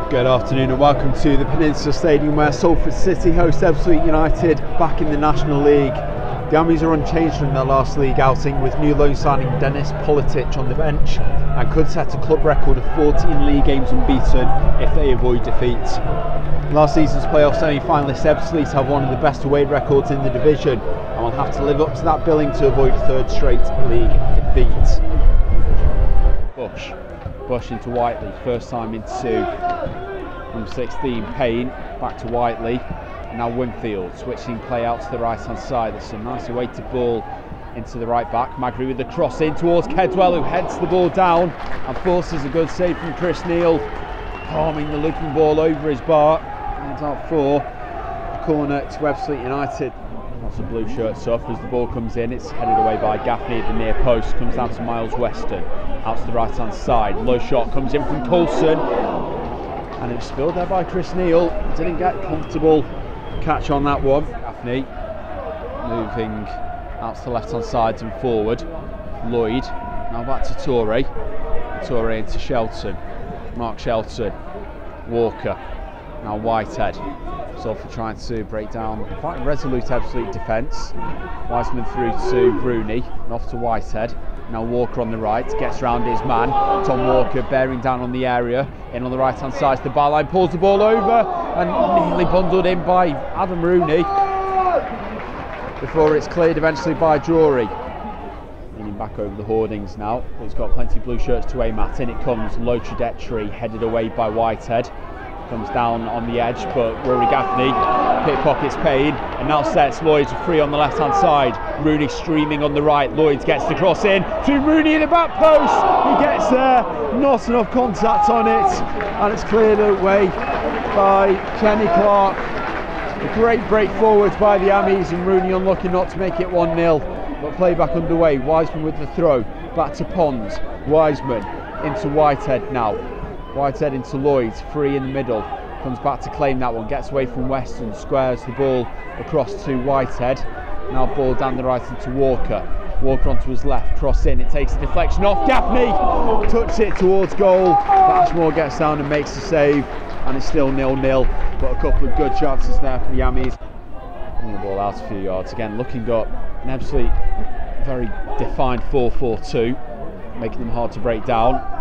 Good afternoon and welcome to the Peninsula Stadium where Salford City host Ebbsfleet United back in the National League. The Ammies are unchanged from their last league outing with new loan signing Dennis Politic on the bench and could set a club record of 14 league games unbeaten if they avoid defeat. Last season's playoff semi-finalists Ebbsfleet have one of the best away records in the division and will have to live up to that billing to avoid a third straight league defeat. Bush into Whiteley, first time into number 16, Payne, back to Whiteley, and now Winfield, switching play out to the right hand side. There's some nicely weighted ball into the right back. Magri with the cross in towards Kedwell, who heads the ball down and forces a good save from Chris Neal, palming the looking ball over his bar, and out for a corner to Ebbsfleet United. Lots of blue shirts off as the ball comes in. It's headed away by Gaffney at the near post, comes down to Miles Weston, out to the right hand side. Low shot comes in from Coulson, and it was spilled there by Chris Neal. Didn't get comfortable catch on that one. Gaffney moving out to the left hand side and forward. Lloyd now back to Torre into Shelton, Mark Shelton, Walker, now Whitehead. Salford trying to break down quite a resolute Ebbsfleet defence. Wiseman through to Rooney and off to Whitehead. Now Walker on the right, gets round his man. Tom Walker bearing down on the area. In on the right hand side to the byline, pulls the ball over and nearly bundled in by Adam Rooney before it's cleared eventually by Drury. Leaning back over the hoardings now. He's got plenty of blue shirts to aim at. In it comes, low trajectory, headed away by Whitehead. Comes down on the edge, but Rory Gaffney pickpockets Payne and now sets Lloyd free on the left hand side. Rooney streaming on the right. Lloyd gets the cross in to Rooney in the back post. He gets there, not enough contact on it, and it's cleared away by Kenny Clark. A great break forwards by the Ammies, and Rooney unlucky not to make it 1-0. But play back underway. Wiseman with the throw, back to Pons. Wiseman into Whitehead now. Whitehead into Lloyd, free in the middle, comes back to claim that one, gets away from Weston, squares the ball across to Whitehead, now ball down the right into Walker, Walker onto his left, cross in, it takes a deflection off, Gaffney tucks it towards goal, but Ashmore gets down and makes the save, and it's still 0-0, but a couple of good chances there for the Ammies. And the ball out a few yards, again looking up, an absolutely very defined 4-4-2, making them hard to break down.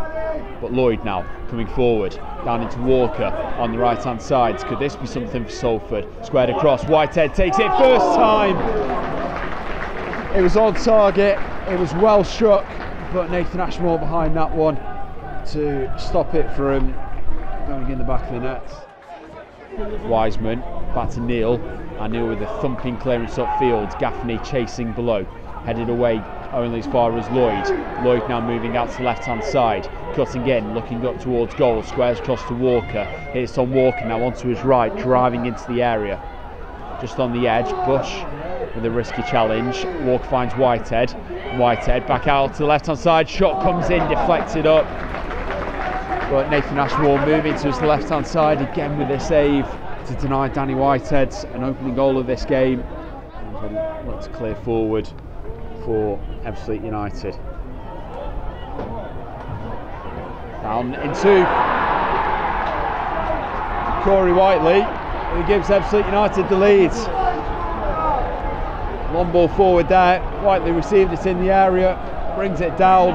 But Lloyd now coming forward, down into Walker on the right hand side. Could this be something for Salford? Squared across, Whitehead takes it first time. It was on target, it was well struck, but Nathan Ashmore behind that one to stop it from going in the back of the net. Wiseman back to Neal, and Neal with a thumping clearance upfield. Gaffney chasing below, headed away only as far as Lloyd. Lloyd now moving out to the left hand side, cutting in, looking up towards goal, squares across to Walker. Hits on Walker now onto his right, driving into the area. Just on the edge, Bush with a risky challenge. Walker finds Whitehead. Whitehead back out to the left hand side, shot comes in, deflected up. But Nathan Ashmore moving to his left hand side again with a save to deny Danny Whitehead an opening goal of this game. And look to clear forward for Ebbsfleet United. Down into Corey Whiteley, who gives Ebbsfleet United the lead. Long ball forward there. Whiteley received it in the area, brings it down,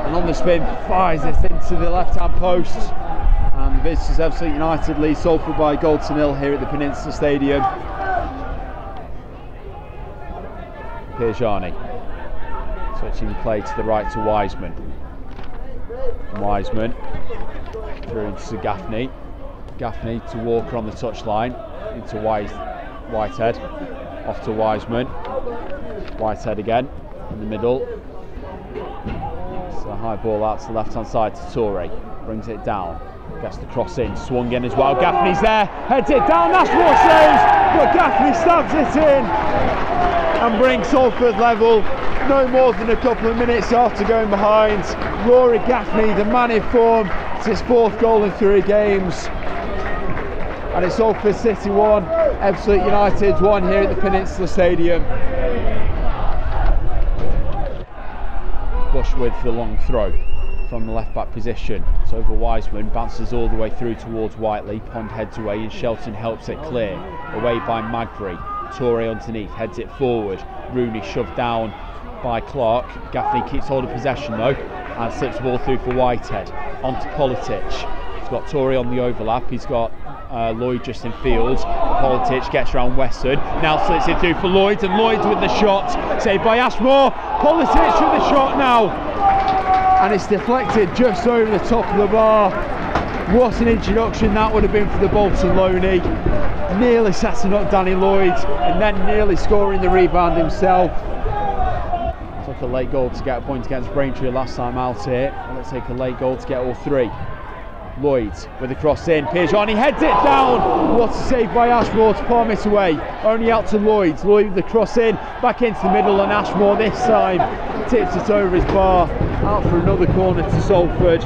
and on the spin fires it into the left hand post. And the visitors Ebbsfleet United lead Salford by a goal to 0 here at the Peninsula Stadium. Pirjani switching play to the right to Wiseman. Wiseman through into Gaffney. Gaffney to Walker on the touchline, into Whitehead, off to Wiseman. Whitehead again in the middle. So a high ball out to the left hand side to Torre, brings it down, gets the cross in, swung in as well. Gaffney's there, heads it down, that's what saves, but Gaffney stabs it in and brings Salford level. No more than a couple of minutes after going behind. Rory Gaffney, the man in form, it's his 4th goal in 3 games. And it's Salford City 1, Ebbsfleet United 1 here at the Peninsula Stadium. Bush with the long throw, from the left back position. It's over Wiseman, bounces all the way through towards Whiteley. Pond heads away and Shelton helps it clear. Away by Magbury. Toure underneath, heads it forward. Rooney shoved down by Clark. Gaffney keeps hold of possession though and slips the ball through for Whitehead. On to Politic. He's got Toure on the overlap. He's got Lloyd just in field. Politic gets around Weston. Now slips it through for Lloyd, and Lloyd with the shot. Saved by Ashmore. Politic with the shot now. And it's deflected just over the top of the bar. What an introduction that would have been for the Bolton loanee. Nearly setting up Danny Lloyd and then nearly scoring the rebound himself. Took a late goal to get a point against Braintree last time out here. Let's take a late goal to get all three. Lloyd with the cross in. Pierjani heads it down. What a save by Ashmore to palm it away. Only out to Lloyd. Lloyd with the cross in. Back into the middle, and Ashmore this time tips it over his bar. Out for another corner to Salford.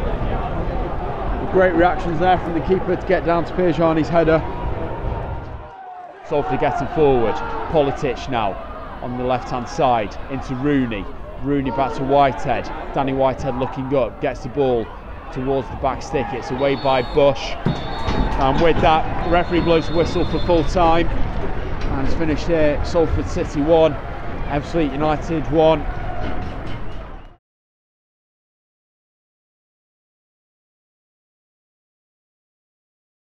Great reactions there from the keeper to get down to Pierjani's header. Salford getting forward. Politic now on the left hand side into Rooney. Rooney back to Whitehead. Danny Whitehead looking up, gets the ball towards the back stick. It's away by Bush, and with that the referee blows the whistle for full time, and it's finished here. Salford City 1, Ebbsfleet United 1.